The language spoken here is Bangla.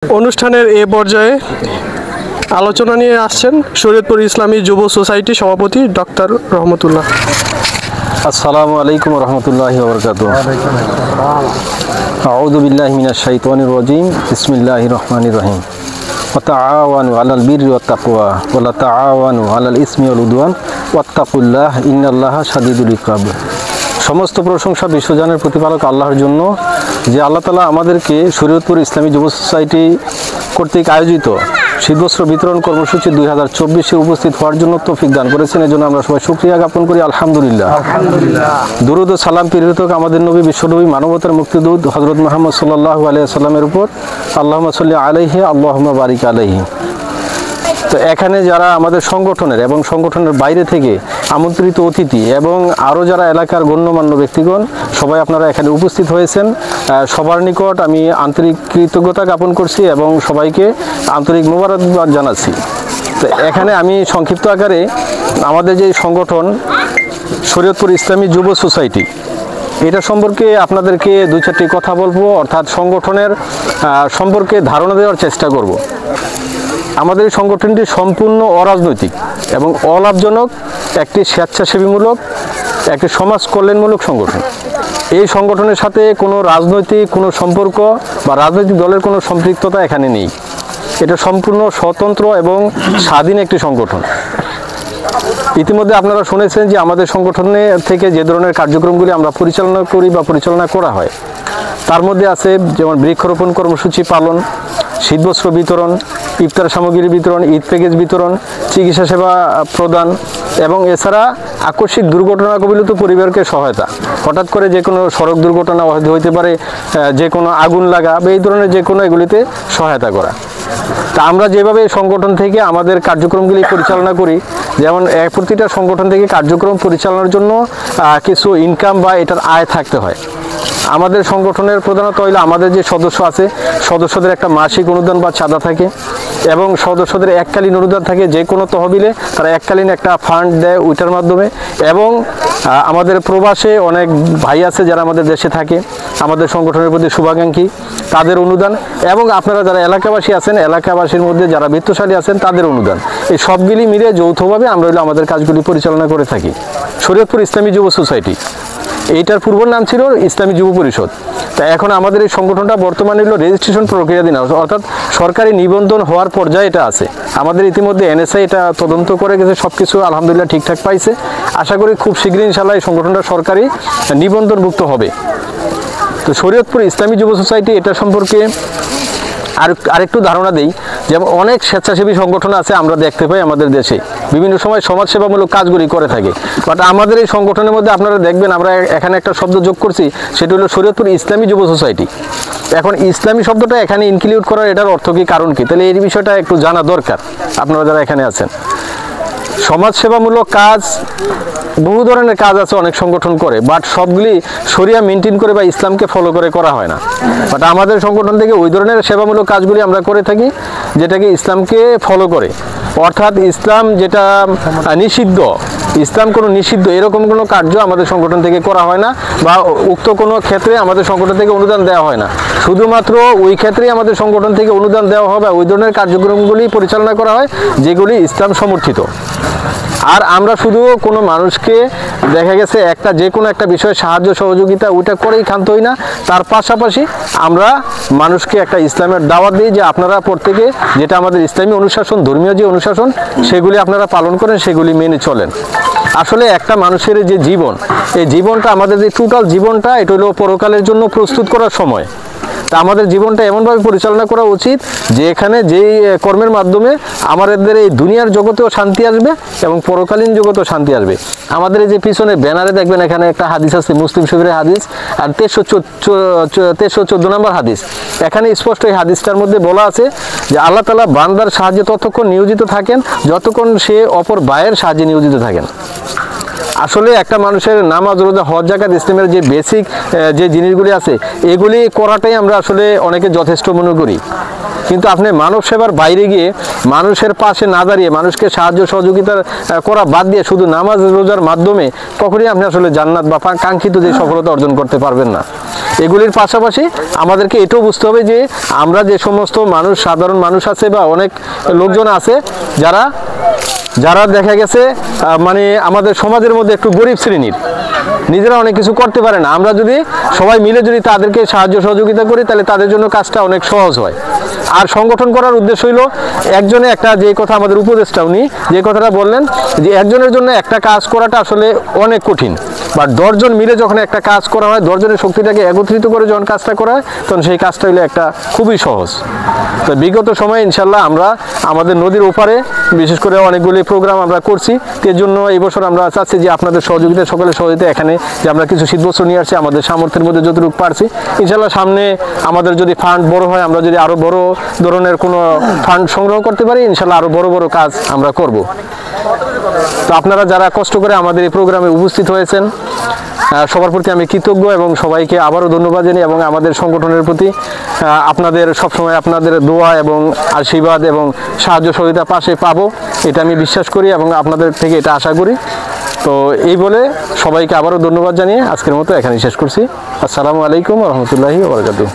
অনুষ্ঠানের এ পর্যায়ে আলোচনা নিয়ে আসছেন শরীয়তপুর ইসলামী যুব সোসাইটি সভাপতি ডক্টর রহমতুল্লাহ। আসসালামু আলাইকুম রহমতুল্লাহি ওয়া বারাকাতুহু। আউযু বিল্লাহি মিনাশ শাইতানির রাজিম। বিসমিল্লাহির রহমানির রহিম। ওয়া তাআওয়ানু আলাল বিররি ওয়াত তাকওয়া ওয়া লা তাআওয়ানু আলাল ইসমি ওয়াল উদওয়ান ওয়াত্তাকুল্লাহ ইন্নাল্লাহা শাদীদুল ইকাব। সমস্ত প্রশংসা বিশ্বজানের প্রতিপালক আল্লাহর জন্য, যে আল্লাহ তাআলা আমাদেরকে শরীয়তপুর ইসলামী যুব সোসাইটি কর্তৃক আয়োজিত শীতবস্ত্র বিতরণ কর্মসূচি 2024-এ উপস্থিত হওয়ার জন্য তৌফিক দান করেছেন। এজন্য আমরা সবাই শুকরিয়া জ্ঞাপন করি, আলহামদুলিল্লাহ। দুরূদ ও সালাম প্রেরিত হোক আমাদের নবী, বিশ্বনবী, মানবতার মুক্তিদূত হযরত মুহাম্মদ সাল্লাল্লাহু আলাইহি ওয়াসাল্লামের উপর। আল্লাহুম্মা সাল্লি আলাইহি আল্লাহুম্মা বারিক আলাইহি। তো এখানে যারা আমাদের সংগঠনের এবং সংগঠনের বাইরে থেকে আমন্ত্রিত অতিথি এবং আরও যারা এলাকার গণ্যমান্য ব্যক্তিগণ সবাই আপনারা এখানে উপস্থিত হয়েছেন, সবার নিকট আমি আন্তরিক কৃতজ্ঞতা জ্ঞাপন করছি এবং সবাইকে আন্তরিক মোবারকবাদ জানাচ্ছি। তো এখানে আমি সংক্ষিপ্ত আকারে আমাদের যে সংগঠন শরীয়তপুর ইসলামী যুব সোসাইটি, এটা সম্পর্কে আপনাদেরকে দুই চারটি কথা বলবো, অর্থাৎ সংগঠনের সম্পর্কে ধারণা দেওয়ার চেষ্টা করব। আমাদের এই সংগঠনটি সম্পূর্ণ অরাজনৈতিক এবং অলাভজনক একটি স্বেচ্ছাসেবীমূলক একটি সমাজ কল্যাণমূলক সংগঠন। এই সংগঠনের সাথে কোনো রাজনৈতিক কোনো সম্পর্ক বা রাজনৈতিক দলের কোনো সম্পৃক্ততা এখানে নেই। এটা সম্পূর্ণ স্বতন্ত্র এবং স্বাধীন একটি সংগঠন। ইতিমধ্যে আপনারা শুনেছেন যে আমাদের সংগঠনে থেকে যে ধরনের কার্যক্রমগুলি আমরা পরিচালনা করি বা পরিচালনা করা হয়, তার মধ্যে আছে যেমন বৃক্ষরোপণ কর্মসূচি পালন, শীতবস্ত্র বিতরণ, ইফতার সামগ্রী বিতরণ, ঈদ প্যাকেজ বিতরণ, চিকিৎসা সেবা প্রদান এবং এছাড়া আকস্মিক দুর্ঘটনা কবলিত পরিবারকে সহায়তা। হঠাৎ করে যে কোনো সড়ক দুর্ঘটনা হইতে পারে, যে কোনো আগুন লাগা বা এই ধরনের যে কোনো এগুলিতে সহায়তা করা। তা আমরা যেভাবে সংগঠন থেকে আমাদের কার্যক্রমগুলি পরিচালনা করি, যেমন প্রতিটা সংগঠন থেকে কার্যক্রম পরিচালনার জন্য কিছু ইনকাম বা এটার আয় থাকতে হয়। আমাদের সংগঠনের প্রধানত হইলে আমাদের যে সদস্য আছে, সদস্যদের একটা মাসিক অনুদান বা চাঁদা থাকে এবং সদস্যদের এককালীন অনুদান থাকে। যে কোনো তহবিলে তারা এককালীন একটা ফান্ড দেয় ওইটার মাধ্যমে। এবং আমাদের প্রবাসে অনেক ভাই আছে যারা আমাদের দেশে থাকে, আমাদের সংগঠনের প্রতি শুভাকাঙ্ক্ষী, তাদের অনুদান, এবং আপনারা যারা এলাকাবাসী আছেন, এলাকাবাসীর মধ্যে যারা বিত্তশালী আছেন তাদের অনুদান, এই সবগুলি মিলে যৌথভাবে আমরা হইলে আমাদের কাজগুলি পরিচালনা করে থাকি। শরীয়তপুর ইসলামী যুব সোসাইটি, এইটার পূর্ব নাম ছিল ইসলামী যুব পরিষদ। তা এখন আমাদের এই সংগঠনটা বর্তমানে হলো রেজিস্ট্রেশন প্রক্রিয়াধীন, অর্থাৎ সরকারি নিবন্ধন হওয়ার পর্যায়ে এটা আছে। আমাদের ইতিমধ্যে এনএসআই এটা তদন্ত করে গেছে, সব কিছু আলহামদুলিল্লাহ ঠিকঠাক পাইছে। আশা করি খুব শীঘ্রই ইনশাআল্লাহ এই সংগঠনটা সরকারি নিবন্ধনভুক্ত হবে। তো শরীয়তপুর ইসলামী যুব সোসাইটি এটা সম্পর্কে আরেকটু ধারণা দেই। যেমন অনেক স্বেচ্ছাসেবী সংগঠন আছে আমরা দেখতে পাই আমাদের দেশে, বিভিন্ন সময় সমাজসেবামূলক কাজগুলি করে থাকে। বাট আমাদের এই সংগঠনের মধ্যে আপনারা দেখবেন আমরা এখানে একটা শব্দ যোগ করছি, সেটা হলো শরীয়তপুর ইসলামী যুব সোসাইটি। এখন ইসলামী শব্দটা এখানে ইনক্লুড করার এটার অর্থ কি, কারণ কি? তাহলে এই বিষয়টা একটু জানা দরকার আপনারা যারা এখানে আছেন। সমাজসেবামূলক কাজ, বহু ধরনের কাজ আছে অনেক সংগঠন করে, বাট সবগুলি শরিয়া মেনটেন করে বা ইসলামকে ফলো করে করা হয় না। বাট আমাদের সংগঠন থেকে ওই ধরনের সেবামূলক কাজগুলি আমরা করে থাকি যেটাকে ইসলামকে ফলো করে, অর্থাৎ ইসলাম যেটা নিষিদ্ধ, ইসলাম কোনো নিষিদ্ধ এরকম কোনো কার্য আমাদের সংগঠন থেকে করা হয় না, বা উক্ত কোনো ক্ষেত্রে আমাদের সংগঠন থেকে অনুদান দেওয়া হয় না। শুধুমাত্র ওই ক্ষেত্রেই আমাদের সংগঠন থেকে অনুদান দেওয়া হবে, ওই ধরনের কার্যক্রমগুলি পরিচালনা করা হয় যেগুলি ইসলাম সমর্থিত। আর আমরা শুধু কোনো মানুষকে দেখা গেছে যে কোনো একটা বিষয়ে সাহায্য সহযোগিতা ওইটা করেই ক্ষান্ত হই না, তার পাশাপাশি আমরা মানুষকে একটা ইসলামের দাওয়াত দিই যে আপনারা প্রত্যেকে যেটা আমাদের ইসলামী অনুশাসন, ধর্মীয় যে অনুশাসন, সেগুলি আপনারা পালন করেন, সেগুলি মেনে চলেন। আসলে একটা মানুষের যে জীবন, এই জীবনটা আমাদের যে টোটাল জীবনটা, এটা হলো পরকালের জন্য প্রস্তুত করার সময়। তা আমাদের জীবনটা এমনভাবে পরিচালনা করা উচিত যে এখানে যেই কর্মের মাধ্যমে আমাদের এই দুনিয়ার জগতেও শান্তি আসবে এবং পরকালীন জগতেও শান্তি আসবে। আমাদের এই যে পিছনে ব্যানারে দেখবেন এখানে একটা হাদিস আছে, মুসলিম শরীফের হাদিস, আর 1314 নম্বর হাদিস। এখানে স্পষ্ট এই হাদিসটার মধ্যে বলা আছে যে আল্লাহ তাআলা বান্দার সাহায্যে ততক্ষণ নিয়োজিত থাকেন যতক্ষণ সে অপর ভাইয়ের সাহায্যে নিয়োজিত থাকেন। আসলে একটা মানুষের নামাজ, রোজা, হজ, যাকাত, ইসলামের যে বেসিক যে জিনিসগুলি আছে এগুলি করাটাই আমরা আসলে অনেকে যথেষ্ট মনে করি। কিন্তু আপনি মানব সেবার বাইরে গিয়ে মানুষের পাশে না দাঁড়িয়ে মানুষকে সাহায্য সহযোগিতা করা বাদ দিয়ে শুধু নামাজ রোজার মাধ্যমে কখনোই আপনি আসলে জান্নাত বা কাঙ্ক্ষিত যে সফলতা অর্জন করতে পারবেন না। এগুলির পাশাপাশি আমাদেরকে এটাও বুঝতে হবে যে আমরা যে সমস্ত মানুষ, সাধারণ মানুষ আছে বা অনেক লোকজন আছে যারা যারা দেখা গেছে মানে আমাদের সমাজের মধ্যে একটু গরিব শ্রেণীর, নিজেরা অনেক কিছু করতে পারে না। আমরা যদি সবাই মিলে যদি তাদেরকে সাহায্য সহযোগিতা করি তাহলে তাদের জন্য কাজটা অনেক সহজ হয়। আর সংগঠন করার উদ্দেশ্য হইল একজনে একটা, যে কথা আমাদের উপদেষ্টা উনি যে কথাটা বললেন যে একজনের জন্য একটা কাজ করাটা আসলে অনেক কঠিন, বাট 10 জন মিলে যখন একটা কাজ করা হয়, 10 জনের শক্তিটাকে একত্রিত করে যখন কাজটা করা হয় তখন সেই কাজটা হইলে একটা খুবই সহজ। তো বিগত সময়ে ইনশাল্লাহ আমরা আমাদের নদীর ওপারে বিশেষ করে অনেকগুলি প্রোগ্রাম আমরা করছি। এর জন্য এই বছর আমরা চাচ্ছি যে আপনাদের সহযোগিতা, সকলের সহযোগিতা এখানে যে আমরা কিছু শীতবস্ত্র নিয়ে আসছি আমাদের সামর্থ্যের মধ্যে যতটুকু পারছি। ইনশাল্লাহ সামনে আমাদের যদি ফান্ড বড় হয়, আমরা যদি আরও বড় ধরনের কোনো ফান্ড সংগ্রহ করতে পারি, ইনশাল্লাহ আরও বড় বড় কাজ আমরা করব। তো আপনারা যারা কষ্ট করে আমাদের এই প্রোগ্রামে উপস্থিত হয়েছেন সবার প্রতি আমি কৃতজ্ঞ এবং সবাইকে আবারও ধন্যবাদ জানাই। এবং আমাদের সংগঠনের প্রতি আপনাদের সবসময় আপনাদের দোয়া এবং আশীর্বাদ এবং সাহায্য সহযোগিতা পাশে পাবো, এটা আমি বিশ্বাস করি এবং আপনাদের থেকে এটা আশা করি। তো এই বলে সবাইকে আবারও ধন্যবাদ জানিয়ে আজকের মতো এখানে শেষ করছি। আসসালামু আলাইকুম ওয়া রাহমাতুল্লাহি ওয়া বারাকাতুহু।